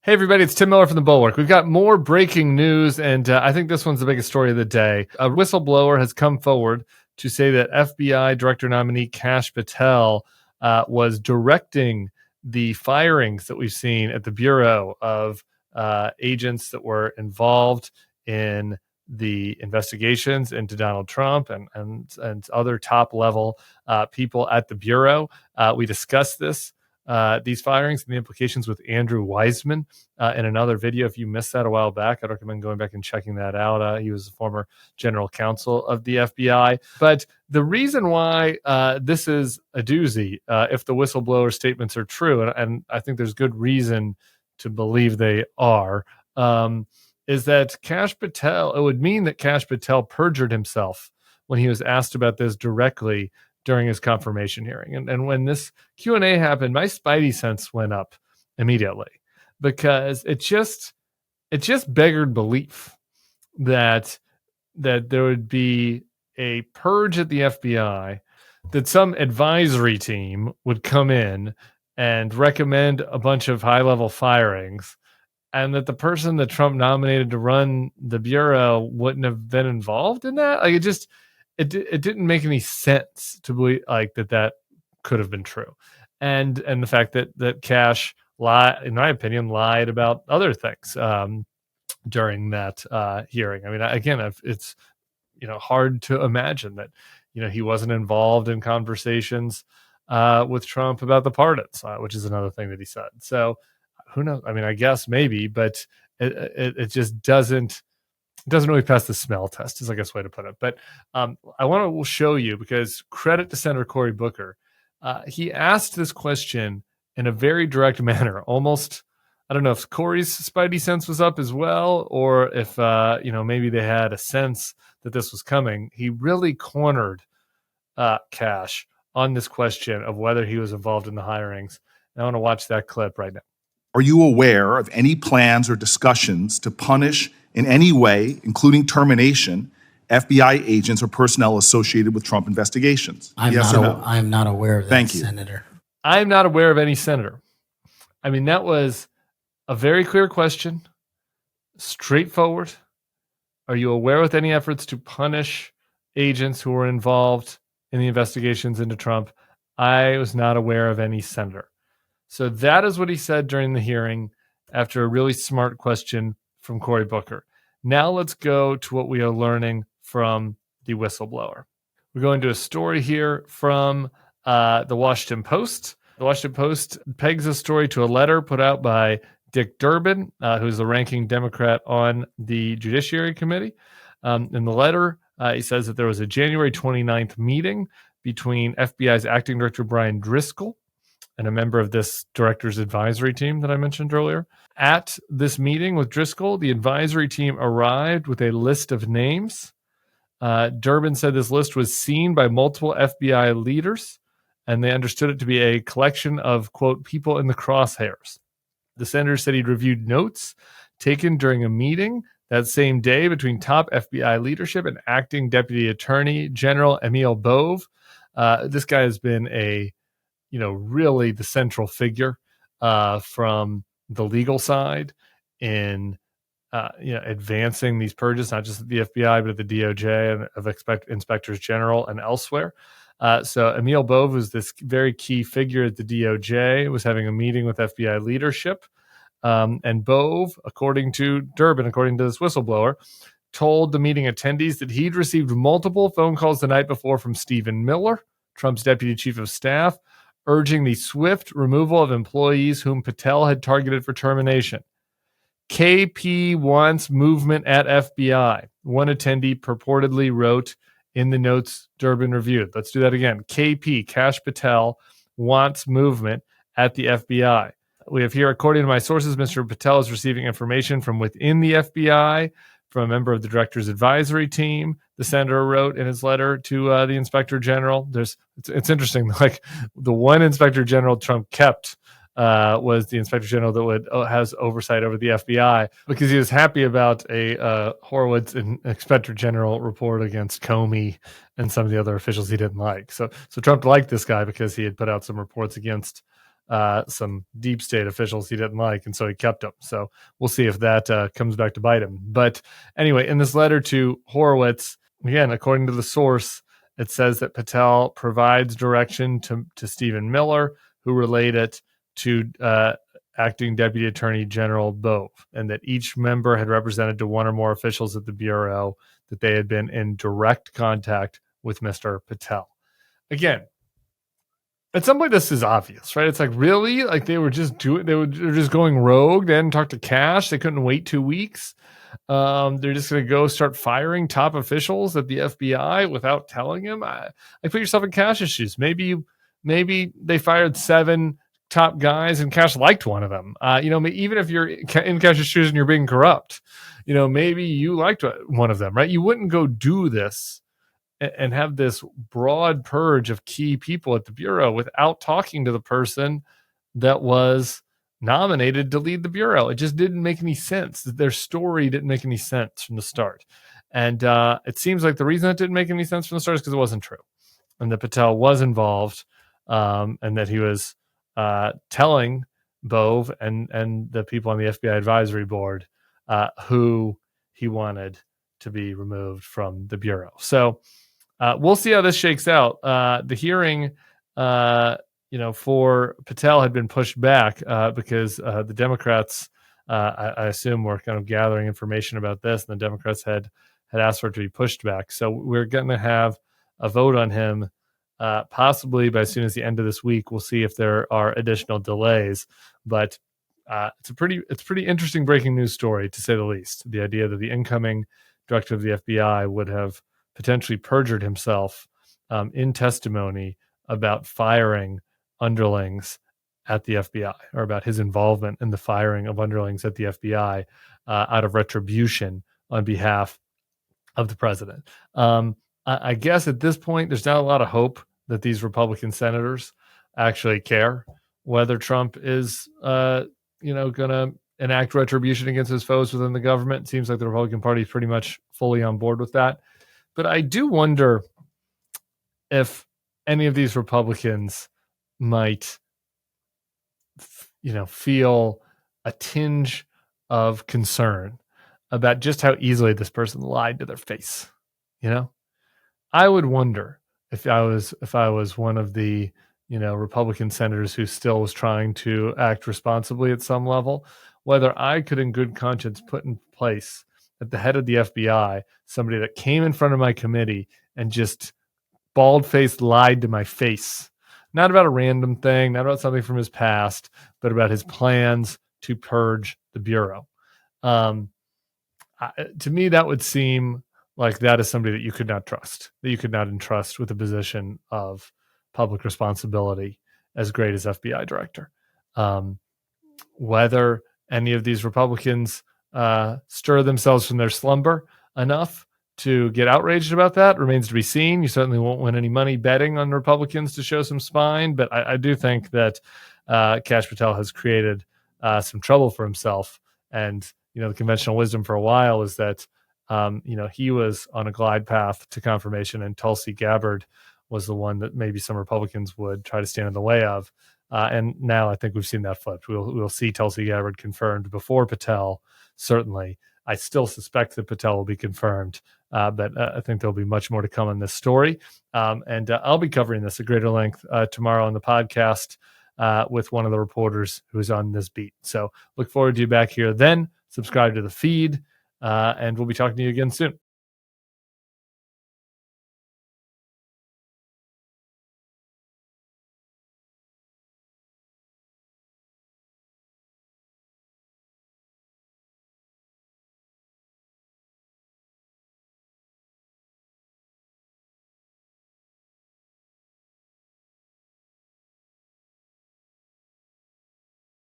Hey, everybody, it's Tim Miller from the Bulwark. We've got more breaking news, and I think this one's the biggest story of the day. A whistleblower has come forward to say that FBI Director nominee Kash Patel was directing the firings that we've seen at the Bureau of agents that were involved in the investigations into Donald Trump and other top level people at the Bureau. We discussed these firings and the implications with Andrew Weissman in another video. If you missed that a while back, I'd recommend going back and checking that out. He was the former general counsel of the FBI. But the reason why this is a doozy, if the whistleblower statements are true, and I think there's good reason to believe they are, is that Kash Patel, it would mean that Kash Patel perjured himself when he was asked about this directly during his confirmation hearing. And when this Q&A happened, my spidey sense went up immediately because it just beggared belief that there would be a purge at the FBI, that some advisory team would come in and recommend a bunch of high-level firings, and that the person that Trump nominated to run the Bureau wouldn't have been involved in that. Like it didn't make any sense to believe like that could have been true, and the fact that Kash in my opinion, lied about other things during that hearing. I mean, again, it's hard to imagine that he wasn't involved in conversations with Trump about the pardons, which is another thing that he said. So who knows? I mean, I guess maybe, but it just doesn't really pass the smell test, is I guess way to put it. But I want to show you, because credit to Senator Cory Booker. He asked this question in a very direct manner. Almost, I don't know if Cory's spidey sense was up as well, or if maybe they had a sense that this was coming. He really cornered Kash on this question of whether he was involved in the hirings. And I want to watch that clip right now. Are you aware of any plans or discussions to punish in any way, including termination, FBI agents or personnel associated with Trump investigations? Yes or no? I'm not aware of that, Thank you. Senator. I'm not aware of any senator. I mean, that was a very clear question, straightforward. Are you aware with any efforts to punish agents who were involved in the investigations into Trump? I was not aware of any senator. So that is what he said during the hearing after a really smart question from Cory Booker. Now let's go to what we are learning from the whistleblower. We're going to a story here from the Washington Post. The Washington Post pegs a story to a letter put out by Dick Durbin, who's the ranking Democrat on the Judiciary Committee. In the letter, he says that there was a January 29th meeting between FBI's acting director Brian Driscoll and a member of this director's advisory team that I mentioned earlier. At this meeting with Driscoll, the advisory team arrived with a list of names. Durbin said this list was seen by multiple FBI leaders, and they understood it to be a collection of, quote, people in the crosshairs. The senator said he'd reviewed notes taken during a meeting that same day between top FBI leadership and acting Deputy Attorney General Emil Bove. This guy has been really the central figure from the legal side in advancing these purges, not just at the FBI, but at the DOJ and of inspectors general and elsewhere. So Emil Bove was this very key figure at the DOJ, was having a meeting with FBI leadership. And Bove, according to Durbin, according to this whistleblower, told the meeting attendees that he'd received multiple phone calls the night before from Stephen Miller, Trump's deputy chief of staff, urging the swift removal of employees whom Patel had targeted for termination. KP wants movement at FBI, one attendee purportedly wrote in the notes Durbin reviewed. Let's do that again. KP, Kash Patel, wants movement at the FBI. We have here, according to my sources, Mr. Patel is receiving information from within the FBI, from a member of the director's advisory team. The senator wrote in his letter to the inspector general. It's interesting, like the one inspector general Trump kept was the inspector general that has oversight over the FBI, because he was happy about a Horowitz and inspector general report against Comey and some of the other officials he didn't like. So Trump liked this guy because he had put out some reports against some deep state officials he didn't like, and so he kept them. So we'll see if that comes back to bite him. But anyway, in this letter to Horowitz, again, according to the source, it says that Patel provides direction to Stephen Miller, who relayed it to acting Deputy Attorney General Bove, and that each member had represented to one or more officials at the Bureau that they had been in direct contact with Mr. Patel. Again, at some point this is obvious, right? It's like, really? Like they were just going rogue. They hadn't talked to Kash. They couldn't wait 2 weeks. They're just going to go start firing top officials at the FBI without telling him. I put yourself in Kash's shoes. Maybe they fired 7 top guys and Kash liked one of them. Even if you're in Kash's shoes and you're being corrupt, maybe you liked one of them, right? You wouldn't go do this and have this broad purge of key people at the Bureau without talking to the person that was nominated to lead the Bureau. It just didn't make any sense. Their story didn't make any sense from the start. And it seems like the reason it didn't make any sense from the start is because it wasn't true. And that Patel was involved, and that he was telling Bove and the people on the FBI advisory board who he wanted to be removed from the Bureau. So we'll see how this shakes out. The hearing, for Patel had been pushed back because the Democrats, I assume, were kind of gathering information about this, and the Democrats had asked for it to be pushed back. So we're going to have a vote on him possibly by as soon as the end of this week. We'll see if there are additional delays, but it's a pretty interesting breaking news story, to say the least. The idea that the incoming director of the FBI would have potentially perjured himself in testimony about firing underlings at the FBI, or about his involvement in the firing of underlings at the FBI out of retribution on behalf of the president. I guess at this point, there's not a lot of hope that these Republican senators actually care whether Trump is, going to enact retribution against his foes within the government. It seems like the Republican Party is pretty much fully on board with that. But I do wonder if any of these Republicans might, feel a tinge of concern about just how easily this person lied to their face. I would wonder if I was one of the, Republican senators who still was trying to act responsibly at some level, whether I could in good conscience put in place at the head of the FBI somebody that came in front of my committee and just bald-faced lied to my face. Not about a random thing, not about something from his past, but about his plans to purge the Bureau. To me, that would seem like that is somebody that you could not trust, that you could not entrust with a position of public responsibility as great as FBI director. Whether any of these Republicans stir themselves from their slumber enough to get outraged about that remains to be seen. You certainly won't win any money betting on Republicans to show some spine, but I do think that Kash Patel has created some trouble for himself. And, the conventional wisdom for a while is that, he was on a glide path to confirmation, and Tulsi Gabbard was the one that maybe some Republicans would try to stand in the way of. And now I think we've seen that flipped. We'll see Tulsi Gabbard confirmed before Patel, certainly. I still suspect that Patel will be confirmed, but I think there'll be much more to come on this story. And I'll be covering this at greater length tomorrow on the podcast with one of the reporters who's on this beat. So look forward to you back here then. Subscribe to the feed, and we'll be talking to you again soon.